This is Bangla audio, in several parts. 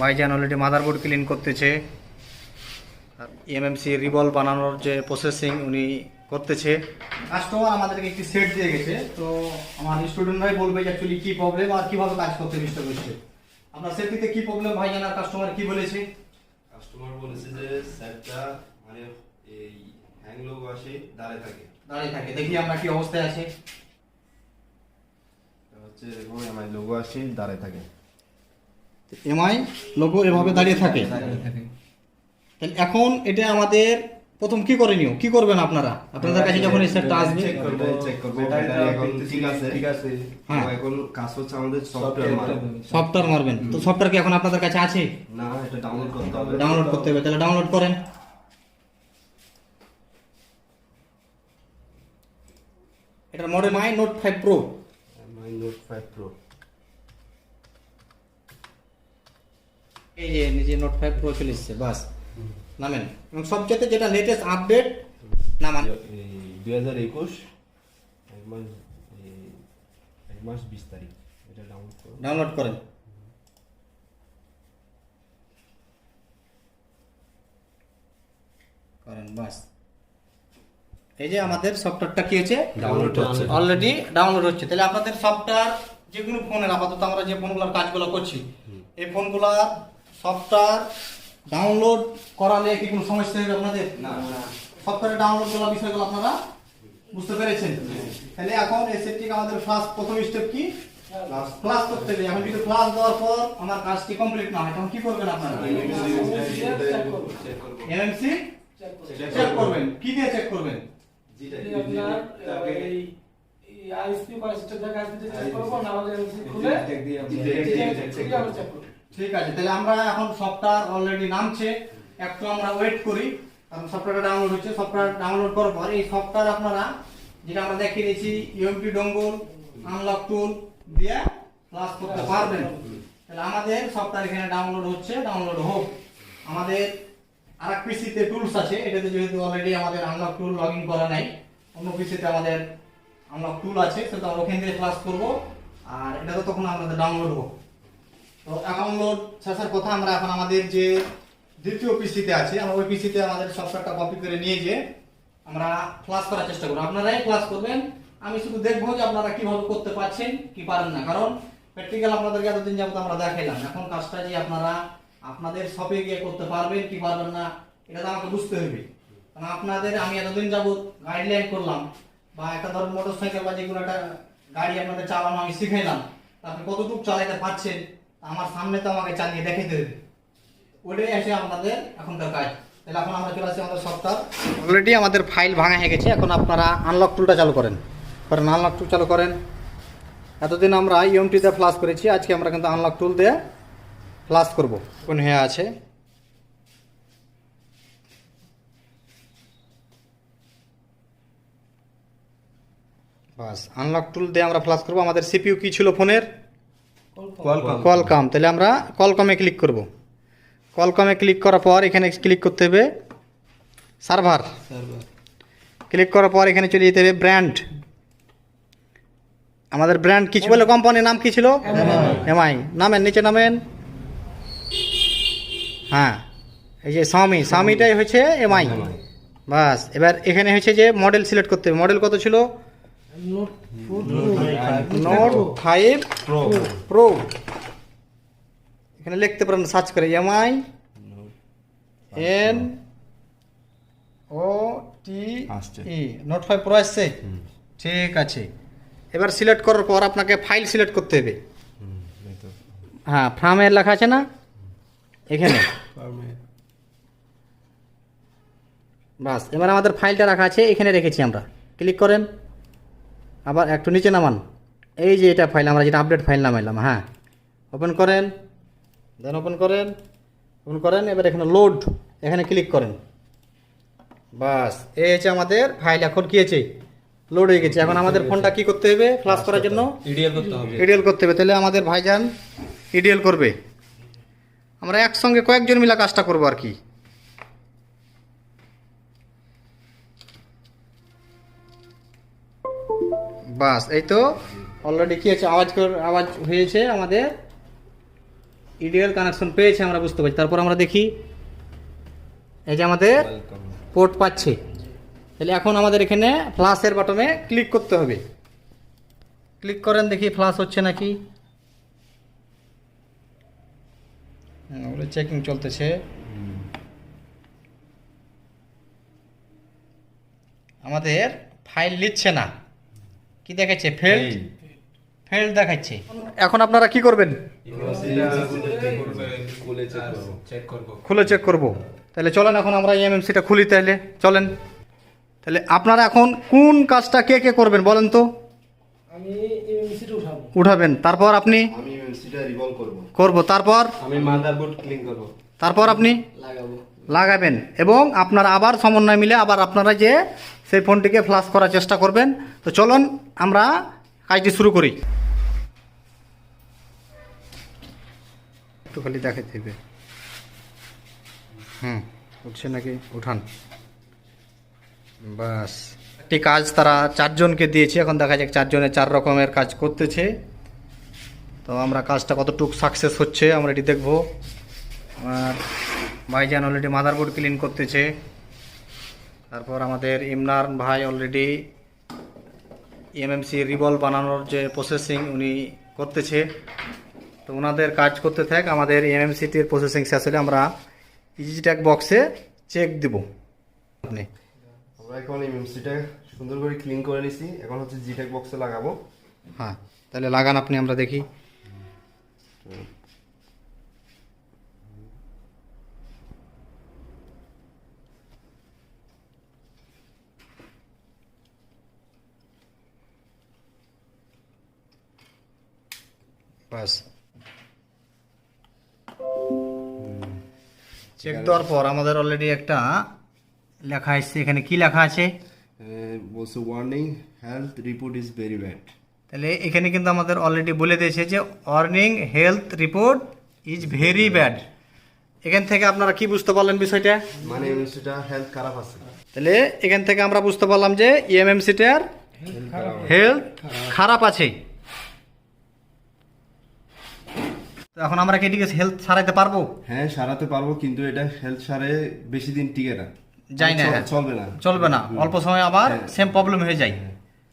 ভাইজান অলরেডি মাদারবোর্ড ক্লিন করতেছে, এমএমসি রিভলভ বানানোর যে প্রসেসিং উনি করতেছে। কাস্টমার আমাদেরকে একটি সেট দিয়ে গেছে, তো আমার স্টুডেন্টরাই বলবে যে অ্যাকচুয়ালি কী প্রবলেম আর কীভাবে কাজ করতে চেষ্টা করছে। আপনার সেটটিতে কী প্রবলেম ভাইজান আর কাস্টমার কী বলেছে? কাস্টমার বলেছে যে সেটটা মানে এই হ্যাং লোগো আসে দাঁড়িয়ে থাকে। দেখি আমরা কি অবস্থায় আছে। হচ্ছে এরকম এমআই লোগো আসে দাঁড়িয়ে থাকে। এমআই লোগো এভাবে দাঁড়িয়ে থাকে। তাহলে এখন এটা আমাদের প্রথম কি করণীয়, কি করবেন আপনারা? আপনাদের কাছে যখন এই সেটটা আসবে চেক করব ব্যাটারি এখন ঠিক আছে। হ্যাঁ, এখন কাজ হচ্ছে আমাদের সফটওয়্যার মারবেন। তো সফটওয়্যার কি এখন আপনাদের কাছে আছে? না, এটা ডাউনলোড করতে হবে। তাহলে ডাউনলোড করেন। এটার model MI note 5 pro. MI note 5 pro. এই যে নিজে নোট 5 প্রো চলে এসেছে, বাস নামেন এবং সবচেয়ে যেটা লেটেস্ট আপডেট নামান। 2021 এক মাস 20 তারিখ এটা ডাউনলোড করেন। বাস এই যে আমাদের সফটওয়্যারটা কি হচ্ছে, ডাউনলোড হচ্ছে, অলরেডি ডাউনলোড হচ্ছে। তাহলে আপনাদের সফটওয়্যার যে কোনো ফোনের, আপাতত আমরা যে ফোনগুলোর কাজগুলো করছি এই ফোনগুলোর সফটওয়্যার ডাউনলোড করালে কি কোনো সমস্যা হবে আপনাদের? না। সফটওয়্যার ডাউনলোড করার বিষয়গুলো আপনারা বুঝতে পেরেছেন। তাহলে এখন এই সেটটিকে আমাদের প্রথম স্টেপ কি, ক্লাস করতে হবে। এখন যদি ক্লাস দেওয়ার পর আমার কাজটি কমপ্লিট না হয় তখন কি করবেন আপনারা? এমএমসি চেক করবেন। কি দিয়ে চেক করবেন? ঠিক আছে, তাহলে আমরা এখন সফটওয়্যার অলরেডি নামছে, একটু আমরা ওয়েট করি, কারণ সফটওয়্যারটা ডাউনলোড হচ্ছে। সফটওয়্যার ডাউনলোড করার পর এই সফটওয়্যার আপনারা যেটা আমরা দেখিয়ে দিয়েছি ইউএমপি ডঙ্গল আনলক টুল দিয়ে ক্লাস করতে পারবেন। তাহলে আমাদের সফটওয়্যার এখানে ডাউনলোড হচ্ছে, ডাউনলোড হোক। আমাদের আরেক পিসিতে টুলস আছে, এটাতে যেহেতু অলরেডি আমাদের আনলক টুল লগ ইন করা নাই, অন্য পিসিতে আমাদের আনলক টুল আছে, সেটা আমরা ওখান থেকে ক্লাস করব। আর এটা তো তখন আমাদের ডাউনলোড হোক। তো ডাউনলোড শেষের কথা আমরা এখন আমাদের যে দ্বিতীয় পিসিতে আছে, আমরা ওই পিসিতে আমাদের সফটওয়্যারটা কপি করে নিয়ে যে আমরা ক্লাস করার চেষ্টা করব। আপনারাই ক্লাস করবেন, আমি শুধু দেখবো যে আপনারা কিভাবে করতে পারছেন কি পারেন না। কারণ প্র্যাকটিক্যাল আপনাদেরকে এতদিন যাবত আমরা দেখাইলাম, এখন কাজটা যে আপনারা আপনাদের শপে গিয়ে করতে পারবেন কি পারবেন না এটা তো আমাকে বুঝতে হবে। কারণ আপনাদের আমি এতদিন যাবত গাইডলাইন করলাম, বা একটা ধরুন মোটরসাইকেল বা যে কোনো একটা গাড়ি আপনাদের চালানো আমি শিখাইলাম, আপনি কতটুকু চালাতে পারছেন আমার সামনে তো আমাকে চালিয়ে দেখাতে হবে। ওটাই আছে আপনাদের এখনকার কাজ। তাহলে এখন আমরা চলে আসি আমাদের সফটওয়্যার। অলরেডি আমাদের ফাইল ভাঙা হয়ে গেছে, এখন আপনারা আনলক টুলটা চালু করেন। আনলক টুল চালু করেন। এতদিন আমরা ইউএমটি দিয়ে ফ্লাশ করেছি, আজকে আমরা কিন্তু আনলক টুল দিয়ে ফ্লাশ করব। কোন হয়ে আছে বাস আনলক টুল দিয়ে আমরা ফ্লাশ করব। আমাদের সিপিইউ কি ছিল ফোনের? কলকাম। তাহলে আমরা কলকামে ক্লিক করব। কলকামে ক্লিক করার পর এখানে ক্লিক করতে হবে সার্ভার। ক্লিক করার পর এখানে চলে যেতে হবে ব্র্যান্ড। আমাদের ব্র্যান্ড কিছু বলে, কোম্পানির নাম কি ছিল? এমআই। নামেন, নিচে নামেন। হ্যাঁ, এই যে সামিটাই হচ্ছে এমআই। বাস এবার এখানে হচ্ছে যে মডেল সিলেক্ট করতে হবে। মডেল কত ছিল? Note 5 pro. এখানে লিখতে পারেন সার্চ করে এমআই এন ও টি ই নোট 5 প্রো আসছে। ঠিক আছে, এবার সিলেক্ট করার পর আপনাকে ফাইল সিলেক্ট করতে হবে। হ্যাঁ, ফার্মের লেখা আছে না এখানে? বাস এবার আমাদের ফাইলটা রাখা আছে, এখানে রেখেছি আমরা। ক্লিক করেন, আবার একটু নিচে নামান। এই যে এটা ফাইল আমরা যেটা আপডেট ফাইল নামাইলাম। হ্যাঁ, ওপেন করেন, দেন ওপেন করেন। এবার এখানে লোড, এখানে ক্লিক করেন। বাস এই হচ্ছে আমাদের ফাইল। এখন কি হয়েছে? লোড হয়ে গেছে। এখন আমাদের ফোনটা কি করতে হবে? ফ্লাশ করার জন্য ইডিএল করতে হবে। তাহলে আমাদের ভাইজান ইডিএল করবে। আমরা একসঙ্গে কয়েকজন মিলে কাজটা করবো আর কি। বাস এই তো অলরেডি কি আছে, আওয়াজ হয়েছে আমাদের ইডিএল কানেকশন পেয়েছে আমরা বুঝতে পারছি। তারপর আমরা দেখি এই যে আমাদের পোর্ট পাচ্ছে। তাহলে এখন আমাদের এখানে ফ্লাশের বাটনে ক্লিক করতে হবে। ক্লিক করেন দেখি ফ্লাশ হচ্ছে নাকি। চেকিং চলতেছে। আমাদের ফাইল নিচ্ছে না, কি দেখাচ্ছে? ফেল দেখাচ্ছে। এখন আপনারা কি করবেন? খুলে চেক করব। তাহলে চলেন এখন আমরা এমএমসিটা খুলি। তাহলে চলেন। তাহলে আপনারা এখন কোন কাজটা কে কে করবেন বলেন তো? আমি এমএমসিটা উঠাবো। উঠাবেন, তারপর আপনি? আমি এমএমসিটা রিভলভ করব। তারপর আমি মাদারবোর্ড ক্লিন করব। তারপর আপনি লাগাবো। লাগাবেন এবং আপনারা আবার সমন্বয় মিলে আবার আপনারা যে সেই ফোনটিকে ফ্লাশ করার চেষ্টা করবেন। তো চলুন আমরা কাজটি শুরু করি। একটু খালি দেখাতে হবে। উঠছে নাকি? উঠান। বাস, একটি কাজ তারা 4 জনকে দিয়েছে। এখন দেখা যাক 4 জনে 4 রকমের কাজ করতেছে। তো আমরা কাজটা কতটুকু সাকসেস হচ্ছে আমরা এটি দেখব। আর ভাইজান অলরেডি মাদারবোর্ড ক্লিন করতেছে। তারপর আমাদের ইমরান ভাই অলরেডি এমএমসি রিভলভ বানানোর যে প্রসেসিং উনি করতেছে। তো ওনাদের কাজ করতে থাক, আমাদের এমএমসিটির প্রসেসিং শেষ হলে আমরা ইজিট্যাগ বক্সে চেক দিব। আপনি আমরা এখন এমএমসিটা সুন্দর করে ক্লিন করে নিছি। এখন হচ্ছে জিটেক বক্সে লাগাবো। হ্যাঁ, তাহলে লাগান আপনি, আমরা দেখি। বাস, চেক দেওয়ার পর আমাদের অলরেডি একটা লেখা আসছে। এখানে কি লেখা আছে? বলছে warning, health report is very bad. তাহলে এখানে কিন্তু আমাদের অলরেডি বলে দিয়েছে যে warning health report is very bad. এখান থেকে আপনারা কি বুঝতে পারলেন বিষয়টা? মানে এমএমসিটা হেলথ খারাপ আছে। তাহলে এখান থেকে আমরা বুঝতে পারলাম যে ইএমএমসিটার হেলথ খারাপ আছে। তো এখন আমরা কি এটিকে হেলথ সারাইতে পারবো? হ্যাঁ, সারাতে পারবো, কিন্তু এটা হেলথ সারে বেশি দিন টিকে না, যাই না, চলবে না। চলবে না, অল্প সময় আবার সেম প্রবলেম হয়ে যায়।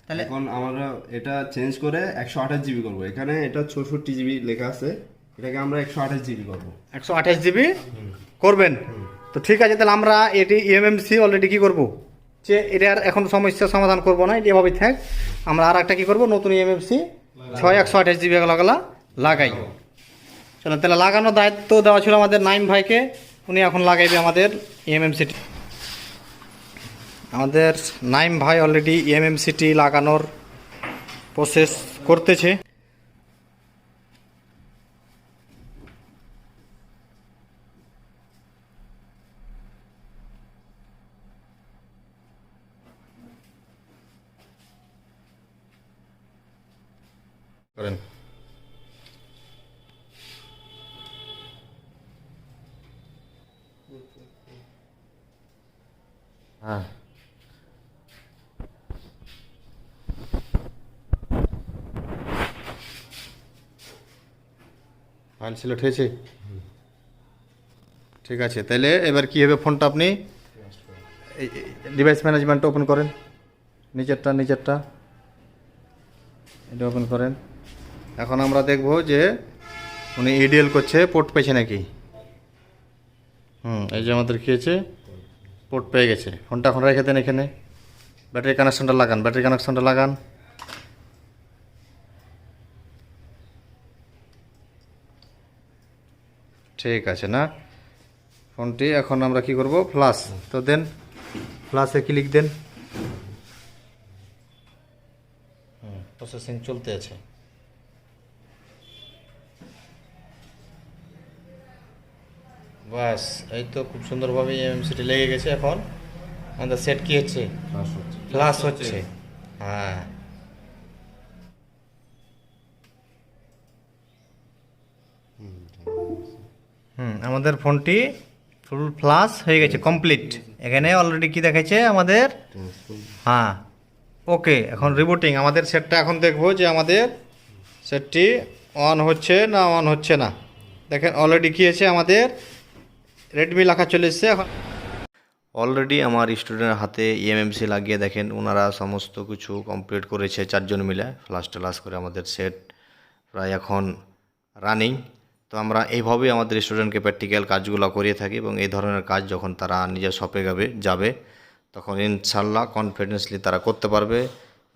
তাহলে এখন আমরা এটা চেঞ্জ করে 128 জিবি করবো। এখানে এটা 64 জিবি লেখা আছে, এটাকে আমরা 128 জিবি করবো। 128 জিবি করবেন? তো ঠিক আছে, তাহলে আমরা এটি ইএমএমসি অলরেডি কি করব যে এটার এখন সমস্যার সমাধান করব না, এটি এভাবেই থাক। আমরা আর একটা কি করব, নতুন ইএমএমসি 128 জিবি লাগাই। চলো, তাহলে লাগানোর দায়িত্ব দেওয়া ছিল আমাদের নাইম ভাইকে, উনি এখন লাগাইবে আমাদের ইএমএমসিটি। আমাদের নাইম ভাই অলরেডি ইএমএমসিটি লাগানোর প্রসেস করতেছে। করেন। হ্যাঁ, ফাইল সিলেক্ট হয়েছে। ঠিক আছে, তাহলে এবার কি হবে, ফোনটা আপনি ডিভাইস ম্যানেজমেন্ট ওপেন করেন, নিচেরটা এটা ওপেন করেন। এখন আমরা দেখব যে উনি ইডিএল করছে, পোর্ট পেয়েছে নাকি। এই যে আমাদের কি হয়েছে, পোর্ট পেয়ে গেছে। ফোনটা এখন রেখে দেন এখানে। ব্যাটারি কানেকশনটা লাগান, ঠিক আছে না? ফোনটি এখন আমরা কি করব, ফ্লাশ তো দেন, ফ্লাশে ক্লিক দেন। প্রসেসিং চলতে আছে। বাস, এই তো খুব সুন্দরভাবে এমএমসিটি লেগে গেছে। এখন আমাদের সেট কি হচ্ছে, ফ্লাশ হচ্ছে। হ্যাঁ, আমাদের ফোনটি ফুল ফ্লাশ হয়ে গেছে, কমপ্লিট। এখানে অলরেডি কি দেখাচ্ছে আমাদের, হ্যাঁ ওকে। এখন রিবুটিং আমাদের সেটটা এখন দেখবো যে আমাদের সেটটি অন হচ্ছে না অন হচ্ছে না। দেখেন অলরেডি কি হয়েছে, আমাদের রেডমি লেখা চলে এসছে এখন। অলরেডি আমার স্টুডেন্টের হাতে ইএমএমসি লাগিয়ে দেখেন ওনারা সমস্ত কিছু কমপ্লিট করেছে, 4 জন মিলে ফ্লাশ টালাস করে আমাদের সেট প্রায় এখন রানিং। তো আমরা এইভাবেই আমাদের স্টুডেন্টকে প্র্যাকটিক্যাল কাজগুলো করিয়ে থাকি এবং এই ধরনের কাজ যখন তারা নিজের শপে যাবে তখন ইনশাল্লাহ কনফিডেন্সলি তারা করতে পারবে।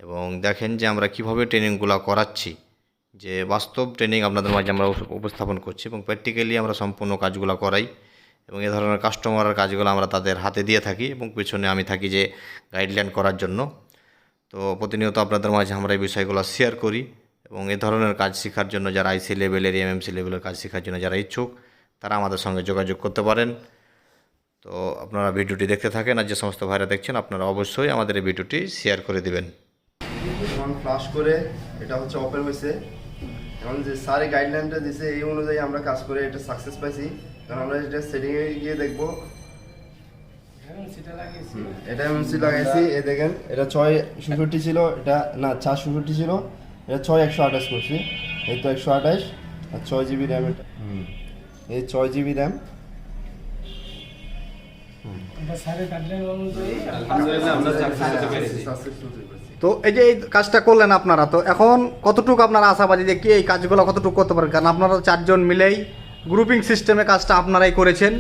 এবং দেখেন যে আমরা কিভাবে ট্রেনিংগুলো করাচ্ছি, যে বাস্তব ট্রেনিং আপনাদের মাঝে আমরা উপস্থাপন করছি এবং প্র্যাকটিক্যালি আমরা সম্পূর্ণ কাজগুলো করাই এবং এই ধরনের কাস্টমারের কাজগুলো আমরা তাদের হাতে দিয়ে থাকি এবং পিছনে আমি থাকি যে গাইডলাইন করার জন্য। তো প্রতিনিয়ত আপনাদের মাঝে আমরা এই বিষয়গুলো শেয়ার করি এবং এই ধরনের কাজ শেখার জন্য যারা আইসি লেভেলের এমএমসি লেভেলের কাজ শেখার জন্য যারা ইচ্ছুক তারা আমাদের সঙ্গে যোগাযোগ করতে পারেন। তো আপনারা ভিডিওটি দেখতে থাকেন, আর যে সমস্ত ভাইরা দেখছেন আপনারা অবশ্যই আমাদের এই ভিডিওটি শেয়ার করে দিবেন। এখন ফ্লাশ করে এটা হচ্ছে ওপেন হয়েছে। এখন যে স্যারে গাইডলাইনটা দিয়েছে এই অনুযায়ী আমরা কাজ করে এটা সাকসেস পাইছি। কারণ আমরা এটা সেটিংয়ে গিয়ে দেখবো, সেটা লাগিয়েছি। এটা এমসি লাগাইছি। এই দেখেন এটা 666 ছিল, এটা না 466 ছিল, এটা 6128 করছি। এই তো 128 আর 6 জিবি র্যাম। এটা এই 6 জিবি র্যাম। আমরা স্যারের গাইডলাইন অনুযায়ী সাকসেসফুল পাইছি। তো এই যে এই কাজটা করলেন আপনারা, তো এখন কতটুকু আপনারা আশাবাদী যে কি এই কাজগুলো কতটুকু করতে পারেন? কারণ আপনারা 4 জন মিলেই গ্রুপিং সিস্টেমে কাজটা আপনারাই করেছেন।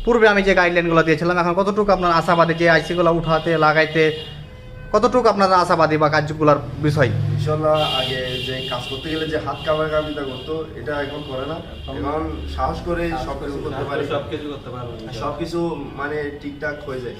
পূর্বে আমি যে গাইডলাইনগুলো দিয়েছিলাম, এখন কতটুকু আপনারা আশাবাদী যে আইসিগুলো উঠাতে লাগাইতে কতটুকু আপনারা আশাবাদী বা কাজগুলোর বিষয়? ইনশাল্লাহ আগে যে কাজ করতে গেলে যে হাত কামড়াকামিটা করতো এটা এখন করে না। এখন সাহস করে সবকিছু করতে পারি, সবকিছু মানে ঠিকঠাক হয়ে যায়।